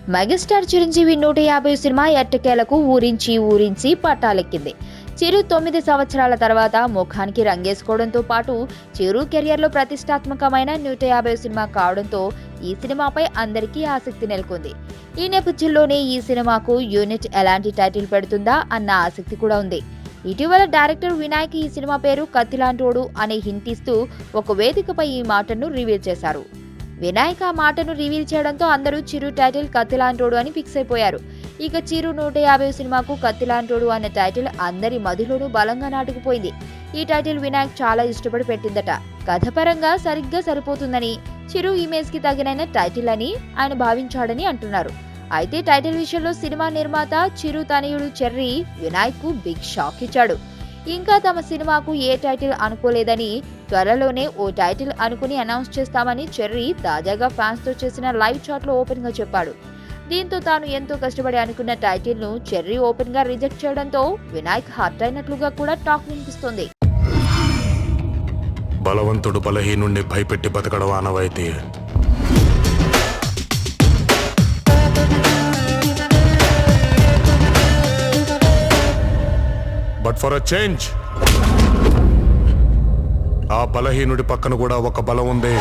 Megastar Chiranjeevi 150 cinema ఎట్టకేలకు ఊరించి పట్టాలెక్కింది. చిరు 9 సంవత్సరాల తర్వాత ముఖానికి రంగేసుకోవడంతో పాటు చిరు కెరియర్లో ప్రతిష్టాత్మకమైన 150 సినిమా కావడంతో ఈ సినిమాపై అందరికీ ఆసక్తి నెలకొంది. ఈ నేపథ్యంలోనే ఈ సినిమాకు యూనిట్ ఎలాంటి టైటిల్ పెడుతుందా అన్న ఆసక్తి కూడా ఉంది. ఇటీవల డైరెక్టర్ వినాయక్ ఈ సినిమా పేరు కత్తిలాంటోడు అనే హింట్ ఇస్తూ ఒక వేదికపై ఈ మాటను రివీల్ చేశారు. వినాయక్ ఆ మాటను రివీల్ చేయడంతో అందరూ చిరు టైటిల్ కత్తిలాంటోడు అని ఫిక్స్ అయిపోయారు. ఇక చిరు 150 సినిమాకు కత్తిలాంటోడు అనే టైటిల్ అందరి మదిలోనూ బలంగా నాటుకుపోయింది. ఈ టైటిల్ వినాయక్ చాలా ఇష్టపడి పెట్టిందట. కథపరంగా సరిగ్గా సరిపోతుందని, చిరు ఇమేజ్ కి తగిన టైటిల్ అని ఆయన భావించాడని అంటున్నారు. అయితే టైటిల్ విషయంలో సినిమా నిర్మాత చిరు తనయుడు చెర్రీ వినాయక్ కు బిగ్ షాక్ ఇచ్చాడు. ఇంకా తమ సినిమాకు ఏ టైటిల్ అనుకోలేదని, త్వరలోనే ఓ టైటిల్ అనుకుని అనౌన్స్ చేస్తామని చెర్రీ తాజాగా ఫ్యాన్స్ తో చేసిన లైవ్ చాట్ లో ఓపెన్ గా చెప్పాడు. దీంతో తాను ఎంతో కష్టపడి అనుకున్న టైటిల్ ను చెర్రీ ఓపెన్ గా రిజెక్ట్ చేయడంతో వినాయక్ హర్ట్ అయినట్లుగా కూడా టాక్ వినిపిస్తోంది. బలవంతుడు బలహీనుణ్ణి భయపెట్టి బతకడం ఆనవాయితీ. బట్ ఫర్ అ చేంజ్ ఆ బలహీనుడి పక్కన కూడా ఒక బలం ఉంది.